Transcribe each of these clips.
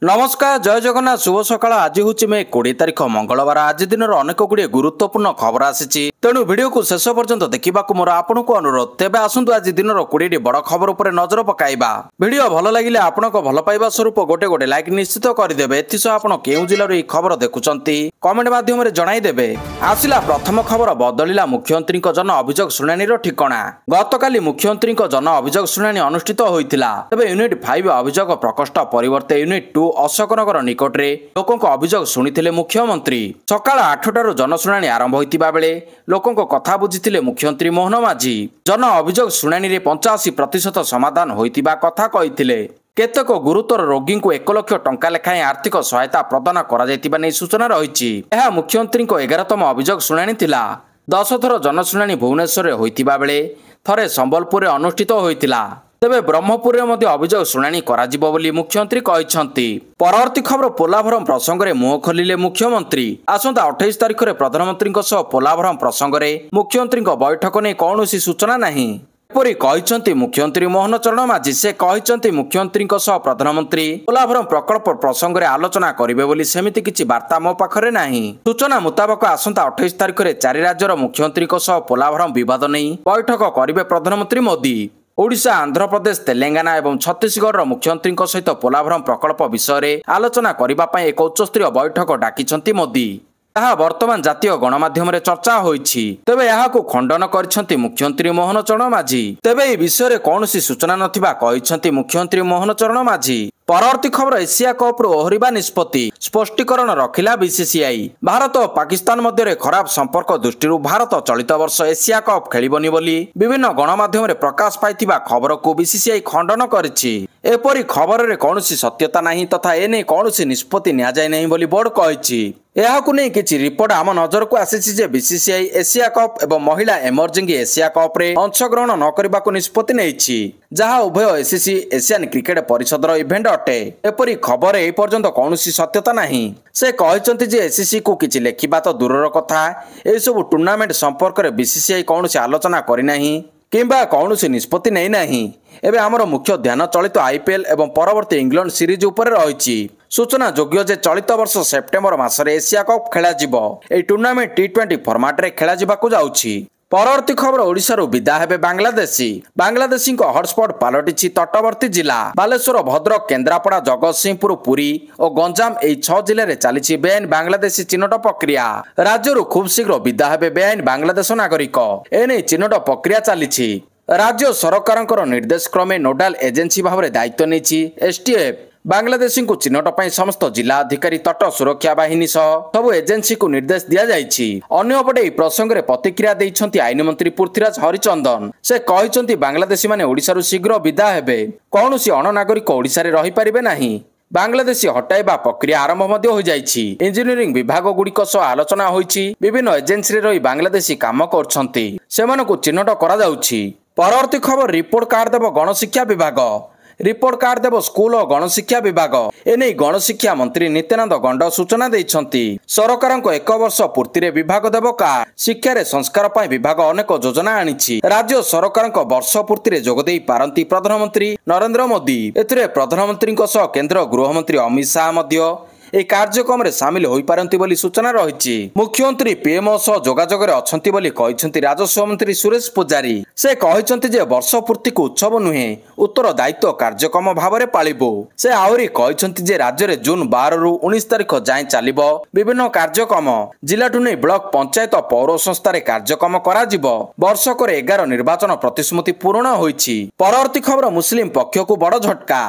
नमस्कार जय जगन्नाथ शुभ सकाळ आज हूँ मे 20 तारिख मंगलवार आज दिन अनेक गुड़िए गुरुत्वपूर्ण खबर आसी तेणु भिडियो को शेष पर्यंत देखा मोर आपन को अनुरोध तेज आसतु आज दिन 20 बड़ खबर उपर नजर पकाइबा भिडियो भल लगिले आपण भल पाइबा स्वरूप गोटे गोटे लाइक निश्चित करदेवे एथिसह आपण केउ जिल्लार ई खबर देखुचंती कमेंट माध्यम रे जणाइदेबे। आसिला प्रथम खबर बदलिला मुख्यमंत्री जन अभियोग शुणाणी ठिकणा गतकाली मुख्यमंत्री जन अभियोग शुणाणी अनुष्ठित होइतिला तबे यूनिट 5 अभियोग प्रकोष्ठ परिवर्ते यूनिट 2 अशोकनगर निकटरे लोकों अभियोग शुणिथिले मुख्यमंत्री सकाळ 8टारू जनशुणाणी आरंभ होइतिबा बेले लोकों कथा बुझिथिले मुख्यमंत्री मोहन माझी जन अभियोग शुणाणी 85% समाधान होइतिबा कथा कहिथिले। केतेक गुरुतर रोगी को 1 लाख टंका लेखाएं आर्थिक सहायता प्रदान करा जायतिबा नै सूचना रहिछि। एहा मुख्यमंत्री 11तम अभियोग शुणाणी थिला 10 थर जनशुणाणी भुवनेश्वर रे होइतिबा बेले थरे संबलपुर रे अनुष्ठित होइतिला तेबे ब्रह्मपुर रे मध्ये अभियोग शुणाणी कराजिबो बोली मुख्यमंत्री कहिसंती। परवर्ती खबर पोलाभरम प्रसंग रे मुह खोलिले मुख्यमंत्री आसंता 28 तारिख रे प्रधानमंत्री सह पोलाभरम प्रसंग रे मुख्यमंत्री बैठक नै कौनसी सूचना नाही एपरि कहिसंती मुख्यमंत्री मोहन चरण माझी से कहिसंती मुख्यमंत्री सह प्रधानमंत्री पोलाभरम प्रकल्प प्रसंग रे आलोचना करिवे बोली सेमिति किछि वार्ता मो पाखरे नाही। सूचना मुताबक आसंता 28 तारिख रे 4 राज्यर मुख्यमंत्री सह पोलाभरम विवाद नै बैठक करिवे प्रधानमंत्री मोदी। ओडिशा आंध्र प्रदेश तेलंगाना एवं छत्तीसगढ़ मुख्यमंत्री सहित पोलाभरम प्रकल्प विषय में आलोचना करने एक उच्चस्तरीय बैठक डाकिछंती मोदी। यह वर्तमान जातीय गणमाध्यम रे चर्चा होइछि तेबे यहाकू खंडन करिसंती मुख्यमंत्री मोहन चरण माझी तेबे ए विषय रे कोनोसी सूचना नथिबा कहिसंती मुख्यमंत्री मोहन चरण माझी। परवर्ती खबर एशिया कप रो ओहरिबा निष्पत्ति स्पष्टीकरण रखिला बीसीसीआई भारत और पाकिस्तान मध्य खराब संपर्क दृष्टि भारत चलित वर्ष एशिया कप खेलिबनी बोली विभिन्न गणमाध्यम रे प्रकाश पाइथिबा खबर को बीसीसीआई खंडन करिछि। एपरि खबर रे कोनोसी सत्यता नाही तथा एने कोनोसी निष्पत्ति निया जाय नाही बोली बोर्ड कहिछि। एहाकू नै किछि रिपोर्ट आम नजर को आसीछि जे बीसीसीआई एशिया कप एवं महिला एमर्जिंग एशिया कप रे अंशग्रहण न करबाकू निष्पत्ति नैछि जहा उभय एसीसी एशियन क्रिकेट परिषदर इवेंट अटे। एपरि खबर ए पर्यंत कोनोसी सत्यता नाही से कहिसंती जे एसीसी को किछि लेखिबा तो दूरर कथा ए सब टूर्नामेंट संपर्क रे बीसीसीआई कोनोसी आलोचना करि नाही किंबा कौनसी निष्पत्ति नहीं नाही। एबे हमर मुख्य ध्यान चलित आईपीएल एवं परवर्ती इंग्लैंड सीरीज उपर रहिछि। सूचना योग्य जे चलित वर्ष सेप्टेम्बर मासरे एशिया कप खेला जिवो ए टूर्नामेंट टी20 फॉर्मेट रे खेला जिबाकू जाउछि। परवर्ती खबर ओडिशारू विदा हेबे बांग्लादेशी हॉटस्पॉट पालटिछि तटवर्ती जिला बालेश्वर भद्रक केन्द्रापड़ा जगतसिंहपुर पुरी और गंजाम ए 6 जिले में चली बेआईन बांग्लादेशी चिन्हट प्रक्रिया राज्य खूब शीघ्र विदा हेबे बेआईन बांग्लादेश नागरिक एने चिन्हट प्रक्रिया चली राज्य सरकार निर्देश क्रमे नोडाल एजेंसी भाव में दायित्व नहीं एसटीएफ बांग्लादेशी को चिन्हट पर समस्त जिला अधिकारी तट सुरक्षा बाहिनी सह सबु एजेंसी को निर्देश दिया जाइछि। अन्यपटे यह प्रसंग में प्रतिक्रिया देइछंती आईन मंत्री पृथ्वीराज हरिचंदन से कहिसंती बांग्लादेशी माने ओडिशारू शीघ्र विदा हेबे कौनसी अणनागरिक ओडिशा रे रहि परिबे नाही बांग्लादेशी हटाइबा प्रक्रिया आरंभ मध्य हो जाइछि। इंजीनियरिंग विभाग गुड़िक सह आलोचना होइछि विभिन्न एजेंसी रे रही बांग्लादेशी काम करछंती सेमानकु चिन्हट करा जाउछि। परवर्ती खबर रिपोर्ट कार्ड देव गणशिक्षा विभाग रिपोर्ट कार्ड देव स्कूल और गणशिक्षा विभाग एने गणशिक्षा मंत्री नित्यानंद गंड सूचना देइछंती सरकार 1 वर्ष पूर्ति रे विभाग देव कार्ड शिक्षा रे संस्कार पाई विभाग अनेक योजना आनिछि राज्य सरकार वर्ष पूर्ति रे जोग देई पारंती प्रधानमंत्री नरेंद्र मोदी एथिरे प्रधानमंत्री सह केंद्र गृहमंत्री अमित शाह मध्य ए कार्यक्रम रे शामिल होई पारंती बोली सूचना रहिछि। मुख्यमंत्री पीएमओ सह जोगाजोग रे अछंती बोली कहिसंती राजस्व मंत्री सुरेश पुजारी से कहिसंती जे वर्ष पूर्ति को उत्सव नुहे उत्तर दायित्व कार्यक्रम भाव में पालिबो से आहुरी कहिसंती जे राज्य रे जून 12 रु 19 तारिख जाय चलिबो विभिन्न कार्यक्रम जिलाठु नै ब्लॉक पंचायत पौर संस्था रे कार्यक्रम करा जिवो वर्षक 11 निर्वाचन प्रतिश्रुति पूर्ण होईछि। परवर्ती खबर मुस्लिम पक्ष को बड़ झटका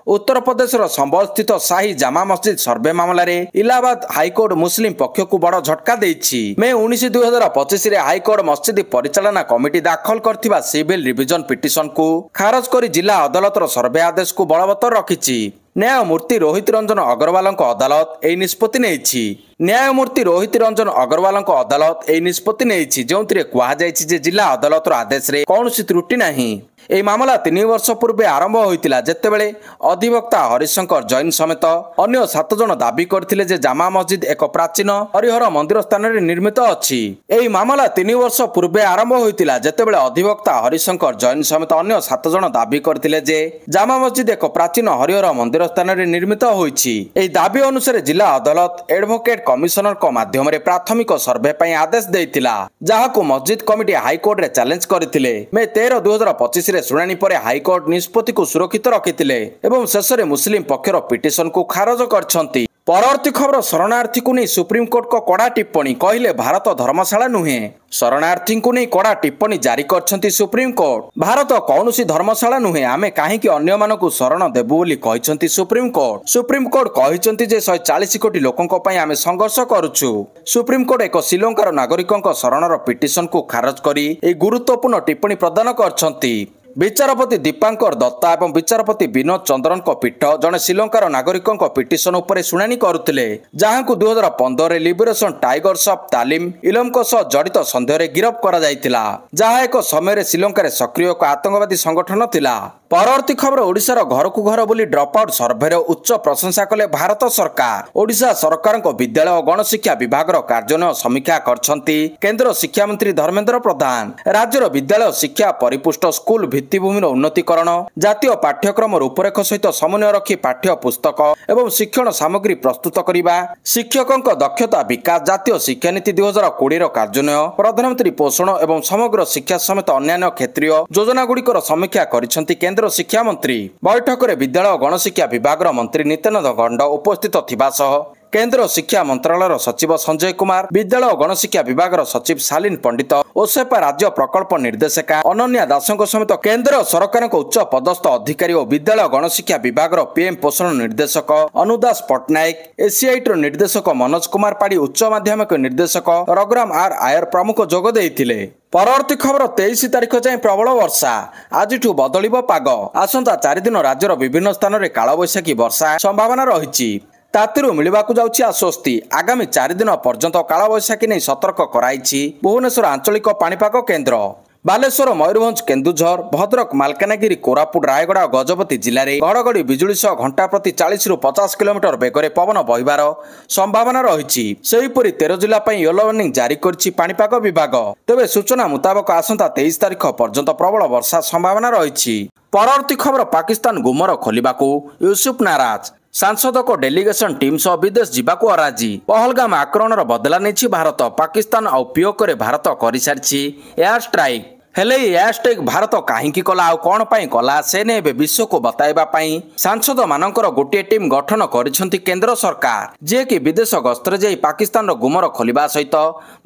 उत्तर प्रदेश संबल स्थित शाही जामा मस्जिद सर्वे मामला रे इलाहाबाद हाईकोर्ट मुस्लिम पक्ष को बड़ झटका देइछि। मे 19 2025 रे हाईकोर्ट मस्जिद परिचालना कमिटी दाखल करथिबा सिविल रिविजन पिटिशन को खारज करी जिला अदालतर सर्वे आदेश को बलवत्तर रखिछि। न्यायमूर्ति रोहित रंजन अग्रवाल अदालत एही निष्पत्ति नेइछि। न्यायमूर्ति रोहित रंजन अग्रवाल अदालत एही निष्पत्ति नेइछि जोंथिरे कुहा जाइछि जे जिला अदालतर आदेश रे कोनोसी त्रुटि नाही ଏହି ମାମଲା 3 ବର୍ଷ ପୂର୍ବେ ଆରମ୍ଭ ହୋଇଥିଲା, ଯେତେବେଳେ ଅଧିବକ୍ତା ହରିଶଙ୍କର ଜୈନ ସମେତ ଅନ୍ୟ 7 ଜଣ ଦାବି କରିଥିଲେ ଯେ ଜାମା ମସଜିଦ ଏକ ପ୍ରାଚୀନ ହରିହର ମନ୍ଦିର ସ୍ଥାନରେ ନିର୍ମିତ ଅଛି। ଏହି ମାମଲା 3 ବର୍ଷ ପୂର୍ବେ ଆରମ୍ଭ ହୋଇଥିଲା, ଯେତେବେଳେ ଅଧିବକ୍ତା ହରିଶଙ୍କର ଜୈନ ସମେତ ଅନ୍ୟ 7 ଜଣ ଦାବି କରିଥିଲେ ଯେ ଜାମା ମସଜିଦ ଏକ ପ୍ରାଚୀନ ହରିହର ମନ୍ଦିର ସ୍ଥାନରେ ନିର୍ମିତ ହୋଇଛି। ଏହି ଦାବି ଅନୁସାରେ ଜିଲ୍ଲା ଅଦାଲତ ଏଡଭୋକେଟ କମିଶନରଙ୍କ ମାଧ୍ୟମରେ ପ୍ରାଥମିକ ସର୍ଭେ ପାଇଁ ଆଦେଶ ଦେଇଥିଲା, ଯାହାକୁ ମସଜିଦ କମିଟି ହାଇକୋର୍ଟରେ ଚ୍ୟାଲେଞ୍ଜ କରିଥିଲେ। ମେ 13, 2025ରେ ଶୁଣାଣି ପରେ ହାଇକୋର୍ଟ ନିଷ୍ପତ୍ତିକୁ ସୁରକ୍ଷିତ ରଖିଥିଲେ ଏବଂ ଶେଷରେ ମୁସଲିମ ପକ୍ଷର ପିଟିସନକୁ ଖାରଜ କରିଛନ୍ତି। ପରବର୍ତ୍ତୀ ଖବର, ଶରଣାର୍ଥୀଙ୍କୁ ନେଇ ସୁପ୍ରିମକୋର୍ଟଙ୍କ କଡ଼ା ଟିପ୍ପଣୀ, କହିଲେ ଭାରତ ଧର୍ମଶାଳା ନୁହେଁ। ଶରଣାର୍ଥୀଙ୍କୁ ନେଇ କଡ଼ା ଟିପ୍ପଣୀ ଜାରି କରିଛନ୍ତି ସୁପ୍ରିମକୋର୍ଟ। ଭାରତ କୌଣସି ଧର୍ମଶାଳା ନୁହେଁ, ଆମେ କାହିଁକି ଅନ୍ୟମାନଙ୍କୁ ଶରଣ ଦେବୁ ବୋଲି କହିଛନ୍ତି ସୁପ୍ରିମକୋର୍ଟ। ସୁପ୍ରିମକୋର୍ଟ କହିଛନ୍ତି ଯେ 140 କୋଟି ଲୋକଙ୍କ ପାଇଁ ଆମେ ସଂଘର୍ଷ କରୁଛୁ। ସୁପ୍ରିମକୋର୍ଟ ଏକ ଶ୍ରୀଲଙ୍କାର ନାଗରିକଙ୍କ ଶରଣର ପିଟିସନକୁ ଖାରଜ କରି ଏହି ଗୁରୁତ୍ୱପୂର୍ଣ୍ଣ ଟିପ୍ପଣୀ ପ୍ରଦାନ କରିଛନ୍ତି। ବିଚାରପତି ଦୀପାଙ୍କର ଦତ୍ତା ଏବଂ ବିଚାରପତି ବିନୋଦ ଚନ୍ଦ୍ରଙ୍କ ପୀଠ ଜଣେ ଶ୍ରୀଲଙ୍କାର ନାଗରିକଙ୍କ ପିଟିସନ ଉପରେ ଶୁଣାଣି କରୁଥିଲେ, ଯାହାଙ୍କୁ 2015ରେ ଲିବରେସନ ଟାଇଗର୍ସ ଅଫ୍ ତାଲିମ ଇଲମଙ୍କ ସହ ଜଡ଼ିତ ସନ୍ଦେହରେ ଗିରଫ କରାଯାଇଥିଲା, ଯାହା ଏକ ସମୟରେ ଶ୍ରୀଲଙ୍କାରେ ସକ୍ରିୟ ଏକ ଆତଙ୍କବାଦୀ ସଂଗଠନ ଥିଲା। ପରବର୍ତ୍ତୀ ଖବର, ଓଡ଼ିଶାର ଘରକୁ ଘର ବୁଲି ଡ୍ରପ୍ ଆଉଟ୍ ସର୍ଭେର ଉଚ୍ଚ ପ୍ରଶଂସା କଲେ ଭାରତ ସରକାର। ଓଡ଼ିଶା ସରକାରଙ୍କ ବିଦ୍ୟାଳୟ ଓ ଗଣଶିକ୍ଷା ବିଭାଗର କାର୍ଯ୍ୟାନ୍ୱୟନ ସମୀକ୍ଷା କରିଛନ୍ତି କେନ୍ଦ୍ର ଶିକ୍ଷାମନ୍ତ୍ରୀ ଧର୍ମେନ୍ଦ୍ର ପ୍ରଧାନ। ରାଜ୍ୟର ବିଦ୍ୟାଳୟ ଶିକ୍ଷା, ପରିପୁଷ୍ଟ ସ୍କୁଲ ଭିତ୍ତିଭୂମିର ଉନ୍ନତିକରଣ, ଜାତୀୟ ପାଠ୍ୟକ୍ରମ ରୂପରେଖ ସହିତ ସମନ୍ୱୟ ରଖି ପାଠ୍ୟ ପୁସ୍ତକ ଏବଂ ଶିକ୍ଷଣ ସାମଗ୍ରୀ ପ୍ରସ୍ତୁତ କରିବା, ଶିକ୍ଷକଙ୍କ ଦକ୍ଷତା ବିକାଶ, ଜାତୀୟ ଶିକ୍ଷାନୀତି 2020ର କାର୍ଯ୍ୟାନ୍ୱୟନ, ପ୍ରଧାନମନ୍ତ୍ରୀ ପୋଷଣ ଏବଂ ସମଗ୍ର ଶିକ୍ଷା ସମେତ ଅନ୍ୟାନ୍ୟ କ୍ଷେତ୍ରୀୟ ଯୋଜନାଗୁଡ଼ିକର ସମୀକ୍ଷା କରିଛନ୍ତି କେନ୍ଦ୍ର ଶିକ୍ଷାମନ୍ତ୍ରୀ। ବୈଠକରେ ବିଦ୍ୟାଳୟ ଓ ଗଣଶିକ୍ଷା ବିଭାଗର ମନ୍ତ୍ରୀ ନିତ୍ୟାନନ୍ଦ ଗଣ୍ଡ ଉପସ୍ଥିତ ଥିବା ସହ କେନ୍ଦ୍ର ଶିକ୍ଷା ମନ୍ତ୍ରଣାଳୟର ସଚିବ ସଞ୍ଜୟ କୁମାର, ବିଦ୍ୟାଳୟ ଓ ଗଣଶିକ୍ଷା ବିଭାଗର ସଚିବ ଶାଲିନ ପଣ୍ଡିତ, ଓସେପା ରାଜ୍ୟ ପ୍ରକଳ୍ପ ନିର୍ଦ୍ଦେଶିକା ଅନନ୍ୟା ଦାସଙ୍କ ସମେତ କେନ୍ଦ୍ର ସରକାରଙ୍କ ଉଚ୍ଚ ପଦସ୍ଥ ଅଧିକାରୀ ଓ ବିଦ୍ୟାଳୟ ଗଣଶିକ୍ଷା ବିଭାଗର ପିଏମ୍ ପୋଷଣ ନିର୍ଦ୍ଦେଶକ ଅନୁଦାସ ପଟ୍ଟନାୟକ, ଏସିଆଇଟିର ନିର୍ଦ୍ଦେଶକ ମନୋଜ କୁମାର ପାଢ଼ୀ, ଉଚ୍ଚ ମାଧ୍ୟମିକ ନିର୍ଦ୍ଦେଶକ ରଘୁରାମ ଆର୍ ଆୟର ପ୍ରମୁଖ ଯୋଗ ଦେଇଥିଲେ। ପରବର୍ତ୍ତୀ ଖବର, 23 ତାରିଖ ଯାଏଁ ପ୍ରବଳ ବର୍ଷା, ଆଜିଠୁ ବଦଳିବ ପାଗ। ଆସନ୍ତା 4 ଦିନ ରାଜ୍ୟର ବିଭିନ୍ନ ସ୍ଥାନରେ କାଳବୈଶାଖୀ ବର୍ଷା ସମ୍ଭାବନା ରହିଛି। ତାତିରୁ ମିଳିବାକୁ ଯାଉଛି ଆଶ୍ୱସ୍ତି। ଆଗାମୀ 4 ଦିନ ପର୍ଯ୍ୟନ୍ତ କାଳବୈଶାଖୀ ନେଇ ସତର୍କ କରାଇଛି ଭୁବନେଶ୍ୱର ଆଞ୍ଚଳିକ ପାଣିପାଗ କେନ୍ଦ୍ର। ବାଲେଶ୍ୱର, ମୟୂରଭଞ୍ଜ, କେନ୍ଦୁଝର, ଭଦ୍ରକ, ମାଲକାନଗିରି, କୋରାପୁଟ, ରାୟଗଡ଼ା ଓ ଗଜପତି ଜିଲ୍ଲାରେ ଘଡ଼ଘଡ଼ି ବିଜୁଳି ସହ ଘଣ୍ଟା ପ୍ରତି 40ରୁ 50 କିଲୋମିଟର ବେଗରେ ପବନ ବହିବାର ସମ୍ଭାବନା ରହିଛି। ସେହିପରି 13 ଜିଲ୍ଲା ପାଇଁ ୟେଲୋ ୱାର୍ଣ୍ଣିଂ ଜାରି କରିଛି ପାଣିପାଗ ବିଭାଗ। ତେବେ ସୂଚନା ମୁତାବକ ଆସନ୍ତା 23 ତାରିଖ ପର୍ଯ୍ୟନ୍ତ ପ୍ରବଳ ବର୍ଷା ସମ୍ଭାବନା ରହିଛି। ପରବର୍ତ୍ତୀ ଖବର, ପାକିସ୍ତାନ ଗୁମର ଖୋଲିବାକୁ ୟୁସୁଫ ନାରାଜ। ସାଂସଦଙ୍କ ଡେଲିଗେସନ ଟିମ୍ ସହ ବିଦେଶ ଯିବାକୁ ଅରାଜି। ପହଲଗାମ ଆକ୍ରମଣର ବଦଲା ନେଇଛି ଭାରତ। ପାକିସ୍ତାନ ଆଉ ପିଓକରେ ଭାରତ କରିସାରିଛି ଏୟାର ଷ୍ଟ୍ରାଇକ୍। ହେଲେ ଏହି ଏୟାର ଷ୍ଟ୍ରାଇକ୍ ଭାରତ କାହିଁକି କଲା ଆଉ କ'ଣ ପାଇଁ କଲା, ସେ ନେଇ ଏବେ ବିଶ୍ୱକୁ ବତାଇବା ପାଇଁ ସାଂସଦମାନଙ୍କର ଗୋଟିଏ ଟିମ୍ ଗଠନ କରିଛନ୍ତି କେନ୍ଦ୍ର ସରକାର, ଯିଏକି ବିଦେଶ ଗସ୍ତରେ ଯାଇ ପାକିସ୍ତାନର ଗୁମର ଖୋଲିବା ସହିତ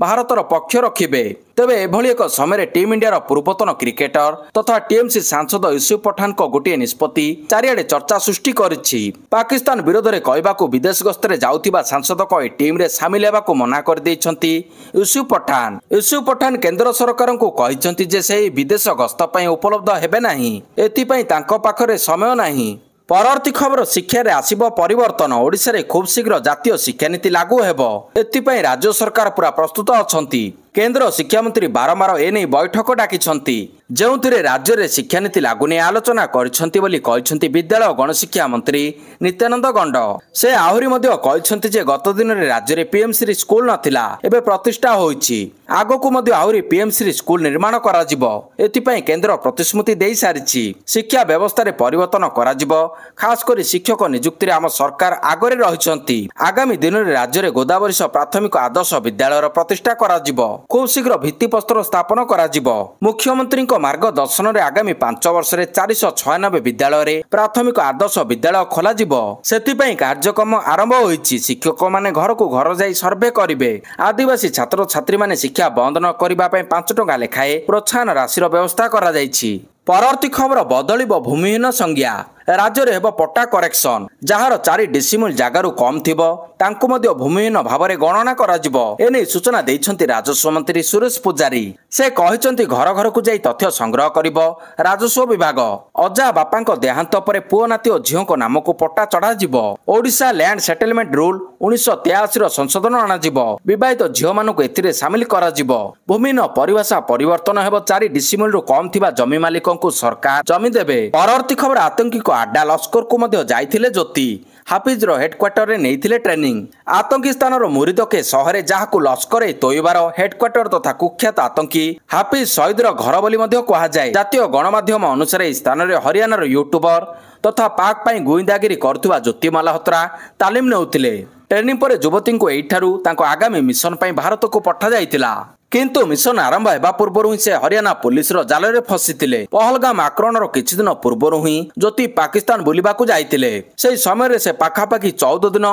ଭାରତର ପକ୍ଷ ରଖିବେ। ତେବେ ଏଭଳି ଏକ ସମୟରେ ଟିମ୍ ଇଣ୍ଡିଆର ପୂର୍ବତନ କ୍ରିକେଟର ତଥା ଟିଏମସି ସାଂସଦ ୟୁସୁଫ ପଠାନଙ୍କ ଗୋଟିଏ ନିଷ୍ପତ୍ତି ଚାରିଆଡେ ଚର୍ଚ୍ଚା ସୃଷ୍ଟି କରିଛି। ପାକିସ୍ତାନ ବିରୋଧରେ କହିବାକୁ ବିଦେଶ ଗସ୍ତରେ ଯାଉଥିବା ସାଂସଦଙ୍କ ଏହି ଟିମ୍ରେ ସାମିଲ ହେବାକୁ ମନା କରିଦେଇଛନ୍ତି ୟୁସୁଫ ପଠାନ। ୟୁସୁଫ ପଠାନ କେନ୍ଦ୍ର ସରକାରଙ୍କୁ କହିଛନ୍ତି ଯେ ସେହି ବିଦେଶ ଗସ୍ତ ପାଇଁ ଉପଲବ୍ଧ ହେବେ ନାହିଁ, ଏଥିପାଇଁ ତାଙ୍କ ପାଖରେ ସମୟ ନାହିଁ। ପରବର୍ତ୍ତୀ ଖବର, ଶିକ୍ଷାରେ ଆସିବ ପରିବର୍ତ୍ତନ। ଓଡ଼ିଶାରେ ଖୁବ୍ ଶୀଘ୍ର ଜାତୀୟ ଶିକ୍ଷାନୀତି ଲାଗୁ ହେବ, ଏଥିପାଇଁ ରାଜ୍ୟ ସରକାର ପୁରା ପ୍ରସ୍ତୁତ ଅଛନ୍ତି। କେନ୍ଦ୍ର ଶିକ୍ଷାମନ୍ତ୍ରୀ ବାରମ୍ବାର ଏନେଇ ବୈଠକ ଡାକିଛନ୍ତି, ଯେଉଁଥିରେ ରାଜ୍ୟରେ ଶିକ୍ଷାନୀତି ଲାଗୁ ନେଇ ଆଲୋଚନା କରିଛନ୍ତି ବୋଲି କହିଛନ୍ତି ବିଦ୍ୟାଳୟ ଓ ଗଣଶିକ୍ଷା ମନ୍ତ୍ରୀ ନିତ୍ୟାନନ୍ଦ ଗଣ୍ଡ। ସେ ଆହୁରି ମଧ୍ୟ କହିଛନ୍ତି ଯେ ଗତ ଦିନରେ ରାଜ୍ୟରେ ପିଏମ୍ସି ସ୍କୁଲ ନଥିଲା, ଏବେ ପ୍ରତିଷ୍ଠା ହୋଇଛି। ଆଗକୁ ମଧ୍ୟ ଆହୁରି ପିଏମ୍ସି ସ୍କୁଲ ନିର୍ମାଣ କରାଯିବ, ଏଥିପାଇଁ କେନ୍ଦ୍ର ପ୍ରତିଶ୍ରୁତି ଦେଇସାରିଛି। ଶିକ୍ଷା ବ୍ୟବସ୍ଥାରେ ପରିବର୍ତ୍ତନ କରାଯିବ, ଖାସ କରି ଶିକ୍ଷକ ନିଯୁକ୍ତିରେ ଆମ ସରକାର ଆଗରେ ରହିଛନ୍ତି। ଆଗାମୀ ଦିନରେ ରାଜ୍ୟରେ ଗୋଦାବରୀଶ ପ୍ରାଥମିକ ଆଦର୍ଶ ବିଦ୍ୟାଳୟର ପ୍ରତିଷ୍ଠା କରାଯିବ। ଖୁବ୍ ଶୀଘ୍ର ଭିତ୍ତିପ୍ରସ୍ତର ସ୍ଥାପନ କରାଯିବ। ମୁଖ୍ୟମନ୍ତ୍ରୀଙ୍କ ମାର୍ଗଦର୍ଶନରେ ଆଗାମୀ 5 ବର୍ଷରେ 496 ବିଦ୍ୟାଳୟରେ ପ୍ରାଥମିକ ଆଦର୍ଶ ବିଦ୍ୟାଳୟ ଖୋଲାଯିବ। ସେଥିପାଇଁ କାର୍ଯ୍ୟକ୍ରମ ଆରମ୍ଭ ହୋଇଛି। ଶିକ୍ଷକମାନେ ଘରକୁ ଘର ଯାଇ ସର୍ଭେ କରିବେ। ଆଦିବାସୀ ଛାତ୍ରଛାତ୍ରୀମାନେ ଶିକ୍ଷା ବନ୍ଦ ନ କରିବା ପାଇଁ 5 ଟଙ୍କା ଲେଖାଏଁ ପ୍ରୋତ୍ସାହନ ରାଶିର ବ୍ୟବସ୍ଥା କରାଯାଇଛି। ପରବର୍ତ୍ତୀ ଖବର, ବଦଳିବ ଭୂମିହୀନ ସଂଜ୍ଞା। राज्य में हेब पट्टा करेक्शन जार 4 डिसिमिल जगार कम थिबो तांको मध्य भूमिहीन भाव में गणना कराजिबो एने सूचना देइछन्ति राजस्व मंत्री सुरेश पुजारी। से कहिछन्ति घर घर को जाई तथ्य संग्रह करिबो राजस्व विभाग। अजा बापांको देहांत परे पुओ नाती और झियोंको नाम को पट्टा चढ़ा जिवो। ओडिशा लैंड सेटलमेंट रूल 1983 रो संशोधन अना जिवो। विवाहित झियो मानकु एथिरे शामिल करा जिवो। भूमिहीन परिभाषा परिवर्तन हेबो। 4 डिसिमिल रु कम थिबा जमी मालिकंकु सरकार जमी देबे। परवर्ती खबर आतंकी को आड्डा लश्कर को मध्य जाइथिले ज्योति हाफिज रो हेडक्वार्टर रे नेइथिले ट्रेनिंग। आतंकी स्थान रो मुरिदके शहरे जहाकु लश्कर ए तोयबार हेडक्वार्टर तथा कुख्यात आतंकी हाफिज शहीद रो घर बोली मध्य कहा जाय। जातीय गणमाध्यम अनुसार स्थान रे हरियाणा रो यूट्यूबर तथा पाक पाई गुइंदागिरी करथुवा ज्योति मालहोत्रा तालीम नेउथिले। ट्रेनिंग पर युवती को एठारू तांको आगामी मिशन पाई भारत को पठा जाइतिला किंतु मिशन आरंभ हेबा पूर्व ही से हरियाणा पुलिस रो जाल रे फसिथिले। पहलगाम आक्रमण किछि दिन पूर्व ही ज्योति पाकिस्तान बुलिबाकू जाइतिले। से समय रे से पाखापाखि 14 दिन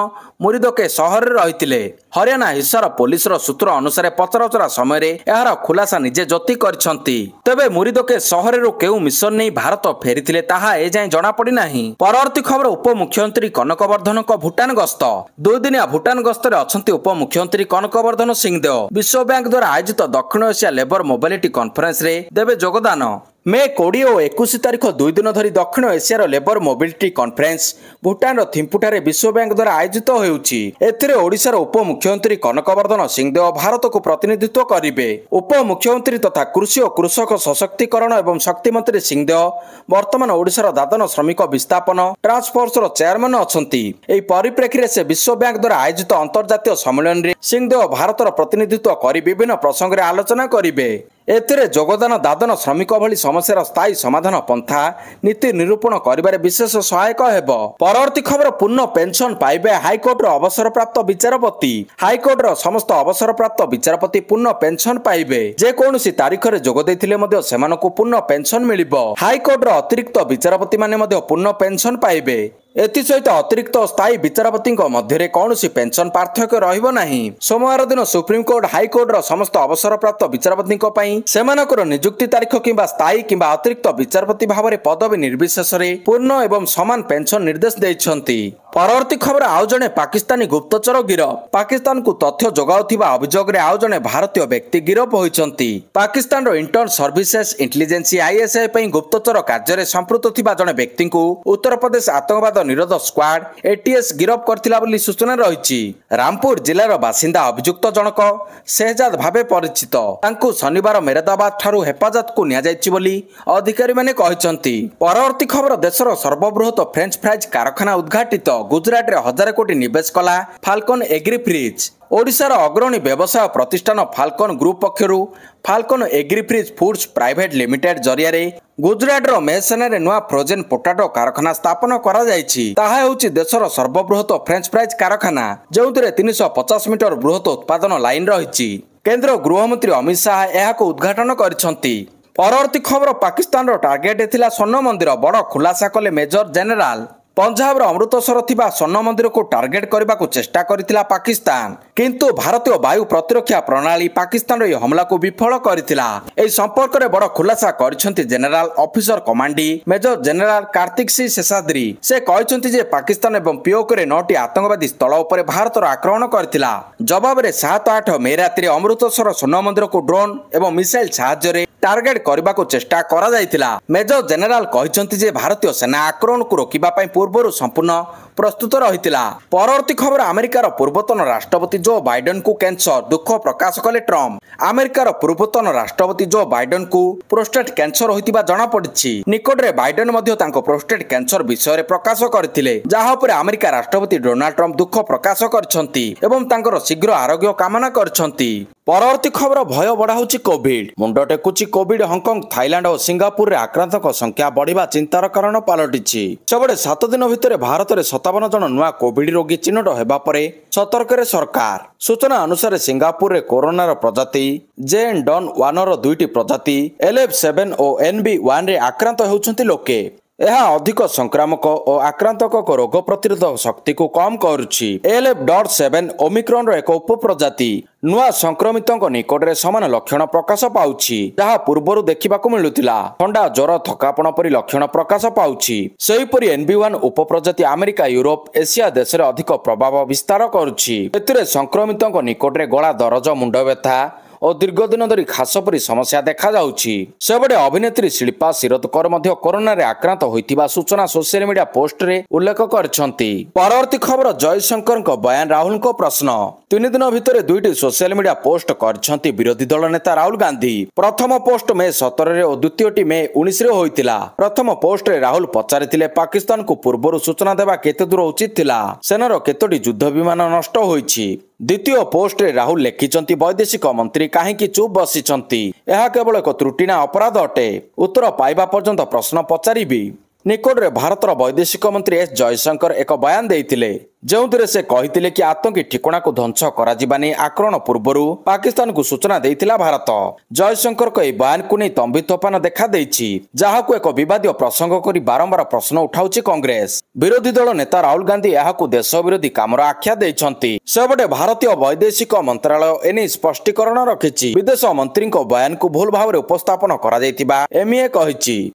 मुरिदके शहर रे रहितिले। हरियाणा हिस्सार पुलिस रो सूत्र अनुसार पचराउचरा समय रे एहार खुलासा निजे ज्योति करछंती। तबे मुरिदके शहर रो केउ मिशन नै भारत फेरिथिले ताहा ए जाय जणा पड़ी नाही। परवर्ती खबर उपमुख्यमंत्री कनकवर्धन को भूटान गस्त। 2 दिनिया भूटान गस्त रे अछंती उपमुख्यमंत्री कनकवर्धन सिंहदेव। विश्व बैंक द्वारा आयोजित दक्षिण एशिया लेबर मोबिलिटी कॉन्फ्रेंस रे देबे योगदान। मे 20 और 21 तारीख 2 दिन धरी दक्षिण एशियार लेबर मोबिलिटी कॉन्फ्रेंस भूटान थिम्पुठारे विश्व बैंक द्वारा आयोजित होउछि। एथिरे ओडिशार उपमुख्यमंत्री कनकवर्धन सिंहदेव भारत को प्रतिनिधित्व करिवे। उपमुख्यमंत्री तथा कृषि और कृषक सशक्तिकरण एवं शक्ति मंत्री सिंहदेव वर्तमान ओडिशार दादन श्रमिक विस्थापन ट्रांसफोर्स रो चेयरमैन अछंती। एही परिप्रेक्षी से विश्व बैंक द्वारा आयोजित अंतर्जातीय सम्मेलन रे सिंहदेव भारतर प्रतिनिधित्व करी विभिन्न प्रसंग रे आलोचना करिवे। एथिरे योगदान दादन श्रमिक भली समस्यार स्थायी समाधान पंथा नीति निरूपण करिबारे विशेष सहायक हेबो। परवर्ती खबर पूर्ण पेंशन पाइबे हाईकोर्ट रो अवसरप्राप्त विचारपति। हाईकोर्ट रो समस्त अवसरप्राप्त विचारपति पूर्ण पेंशन पाइबे। जे कोनोसी तारीख रे जोग दैथिले मध्ये सेमानकु पूर्ण पेंशन मिलिबो। हाईकोर्ट रो अतिरिक्त विचारपति माने मध्ये पूर्ण पेंशन पाइबे। एसहित अतिरिक्त स्थायी विचारपति मध्य कौन पेंशन पार्थक्य रहिबो नाही। सोमवार दिन सुप्रीमकोर्ट हाईकोर्ट समस्त अवसरप्राप्त विचारपति सेमानकर नियुक्ति तारीख किंबा स्थायी किंबा अतिरिक्त विचारपति भाव में पदवी निर्विशेष पूर्ण एवं समान पेंशन निर्देश देइछंती। परवर्ती खबर आउ जणे पाकिस्तानी गुप्तचर गिरफ। पाकिस्तान को तथ्य जोगाउथिबा अभियोग रे आउ जणे भारतीय व्यक्ति गिरफ होइछंती। पाकिस्तान रो इंटर्न सर्विसेस इंटेलिजेंस आईएसआई पई गुप्तचर कार्य रे संपृक्त थिबा जणे व्यक्ति को उत्तर प्रदेश आतंकवाद निरोध स्क्वाड एटीएस गिरफ करथिला बोली सूचना रहिछि। रामपुर जिल्लार बासिंदा अभियुक्त जनक शहजाद भाबे परिचित तांको शनिवार मेरदाबाद ठारू हेफाजत को निया जायछि बोली अधिकारी माने कहिसंती। परवर्ती खबर देशर सर्वबृहत फ्रेंच फ्राइज कारखाना उद्घाटित। गुजरात रे 1000 कोटी निवेश कला फाल्कन एग्री फ्रिज। ओडिशार अग्रणी व्यवसाय प्रतिष्ठान फाल्कन ग्रुप पक्षरु Falcon agri fridge foods private limited जरिया रे गुजरात रो मेहसाना रे नुआ फ्रोजेन पोटाटो कारखाना स्थापन करा जायछि। ताहा हेउछि देशर सर्वबृहत फ्रेंच फ्राइज कारखाना जेउथिरे 350 मीटर बृहत उत्पादन लाइन रहिछि। केंद्र गृहमंत्री अमित शाह एहाको उद्घाटन करिसंती। परवर्ती खबर पाकिस्तान रो टार्गेट एथिला स्वर्ण मंदिर बड़ खुलासा कले मेजर जनरल। पंजाब अमृतसर थिबा स्वर्ण मंदिर को टार्गेट करने को चेष्टा करिथिला पाकिस्तान किंतु भारतीय वायु प्रतिरक्षा प्रणाली पाकिस्तान रो हमला को विफल करिथिला। एही संपर्क रे बड़ खुलासा करिसंती general officer commanding major general Kartik Singh Seshadri. से कहिसंती जे पाकिस्तान एवं पिओके रे 9टी आतंकवादी स्थल उपर भारत रो आक्रमण करिथिला। जवाब रे 7-8 मे रात्रि अमृतसर स्वर्ण मंदिर को ड्रोन एवं मिसाइल साहाय्य रे टार्गेट करने को चेष्टा करा जायतिला। मेजर जनरल कहिसंती जे भारतीय सेना आक्रमण को रोकिबा पई पूर्व संपूर्ण प्रस्तुत रहितिला। परवर्ती खबर अमेरिकार पूर्वतन राष्ट्रपति जो बाइडेन को कैंसर दुख प्रकाश कले ट्रम्प। अमेरिकार पूर्वतन राष्ट्रपति जो बाइडेन को प्रोस्टेट कैंसर होइतिबा जणा पड़िछि। निकट रे बाइडेन मध्ये तांको प्रोस्टेट कैंसर विषय रे प्रकाश करथिले जहा पर अमेरिका राष्ट्रपति डोनाल्ड ट्रम्प दुख प्रकाश करछंती एवं तांकर शीघ्र आरोग्य कामना करछंती। परवर्ती खबर भय बढ़ाउछि कोविड। मुंड टेकुछि कोविड। हांगकांग थाईलैंड और सिंगापुर रे आक्रांतक संख्या बढ़िबा चिंतार कारण पलटिछि। सबडे 7 दिन भितर भारत रे 57 जन नुआ कोविड रोगी चिन्हट हेबा परे सतर्क रे सरकार। सूचना अनुसार सिंगापुर रे कोरोना रो प्रजाति JN.1 रो 2टी प्रजाति LF7 और NB1 रे आक्रांत हेउछंती लोके। ଏହା ଅଧିକ ସଂକ୍ରାମକ ଓ ଆକ୍ରାନ୍ତକ ରୋଗ ପ୍ରତିରୋଧକ ଶକ୍ତିକୁ କମ୍ କରୁଛି। ALF.7 ଓମିକ୍ରନର ଏକ ଉପପ୍ରଜାତି ନୂଆ ସଂକ୍ରମିତଙ୍କ ନିକଟରେ ସମାନ ଲକ୍ଷଣ ପ୍ରକାଶ ପାଉଛି ଯାହା ପୂର୍ବରୁ ଦେଖିବାକୁ ମିଳୁଥିଲା। ଥଣ୍ଡା, ଜ୍ୱର, ଥକାପଣ ପରି ଲକ୍ଷଣ ପ୍ରକାଶ ପାଉଛି। ସେହିପରି NB1 ଉପପ୍ରଜାତି ଆମେରିକା, ୟୁରୋପ, ଏସିଆ ଦେଶରେ ଅଧିକ ପ୍ରଭାବ ବିସ୍ତାର କରୁଛି। ଏଥିରେ ସଂକ୍ରମିତଙ୍କ ନିକଟରେ ଗଳା ଦରଜ, ମୁଣ୍ଡ ବ୍ୟଥା ଓ ଦୀର୍ଘ ଦିନ ଧରି ଖାସ ପରି ସମସ୍ୟା ଦେଖାଯାଉଛି। ସେପଟେ ଅଭିନେତ୍ରୀ ଶିଳ୍ପା ଶିରୋଦ୍କର ମଧ୍ୟ କରୋନାରେ ଆକ୍ରାନ୍ତ ହୋଇଥିବା ସୂଚନା ସୋସିଆଲ ମିଡିଆ ପୋଷ୍ଟରେ ଉଲ୍ଲେଖ କରିଛନ୍ତି। ପରବର୍ତ୍ତୀ ଖବର, ଜୟଶଙ୍କରଙ୍କ ବୟାନ, ରାହୁଲଙ୍କ ପ୍ରଶ୍ନ। 3 ଦିନ ଭିତରେ 2ଟି ସୋସିଆଲ ମିଡିଆ ପୋଷ୍ଟ କରିଛନ୍ତି ବିରୋଧୀ ଦଳ ନେତା ରାହୁଲ ଗାନ୍ଧୀ। ପ୍ରଥମ ପୋଷ୍ଟ ମେ 17ରେ ଓ ଦ୍ୱିତୀୟଟି ମେ 19ରେ ହୋଇଥିଲା। ପ୍ରଥମ ପୋଷ୍ଟରେ ରାହୁଲ ପଚାରିଥିଲେ ପାକିସ୍ତାନକୁ ପୂର୍ବରୁ ସୂଚନା ଦେବା କେତେ ଦୂର ଉଚିତ ଥିଲା, ସେନାର କେତୋଟି ଯୁଦ୍ଧ ବିମାନ ନଷ୍ଟ ହୋଇଛି। ଦ୍ୱିତୀୟ ପୋଷ୍ଟରେ ରାହୁଲ ଲେଖିଛନ୍ତି ବୈଦେଶିକ ମନ୍ତ୍ରୀ କାହିଁକି ଚୁପ୍ ବସିଛନ୍ତି, ଏହା କେବଳ ଏକ ତ୍ରୁଟି ନା ଅପରାଧ ଅଟେ, ଉତ୍ତର ପାଇବା ପର୍ଯ୍ୟନ୍ତ ପ୍ରଶ୍ନ ପଚାରିବି। ନିକଟରେ ଭାରତର ବୈଦେଶିକ ମନ୍ତ୍ରୀ ଏସ୍ ଜୟଶଙ୍କର ଏକ ବୟାନ ଦେଇଥିଲେ ଯେଉଁଥିରେ ସେ କହିଥିଲେ କି ଆତଙ୍କୀ ଠିକଣାକୁ ଧ୍ୱଂସ କରାଯିବା ନେଇ ଆକ୍ରମଣ ପୂର୍ବରୁ ପାକିସ୍ତାନକୁ ସୂଚନା ଦେଇଥିଲା ଭାରତ। ଜୟଶଙ୍କରଙ୍କ ଏହି ବୟାନକୁ ନେଇ ତମ୍ବିତୋଫାନ ଦେଖାଦେଇଛି ଯାହାକୁ ଏକ ବିବାଦୀୟ ପ୍ରସଙ୍ଗ କରି ବାରମ୍ବାର ପ୍ରଶ୍ନ ଉଠାଉଛି କଂଗ୍ରେସ। ବିରୋଧୀ ଦଳ ନେତା ରାହୁଲ ଗାନ୍ଧୀ ଏହାକୁ ଦେଶ ବିରୋଧୀ କାମର ଆଖ୍ୟା ଦେଇଛନ୍ତି। ସେପଟେ ଭାରତୀୟ ବୈଦେଶିକ ମନ୍ତ୍ରାଳୟ ଏନେଇ ସ୍ପଷ୍ଟୀକରଣ ରଖିଛି। ବିଦେଶ ମନ୍ତ୍ରୀଙ୍କ ବୟାନକୁ ଭୁଲ ଭାବରେ ଉପସ୍ଥାପନ କରାଯାଇଥିବା MA କହିଛି।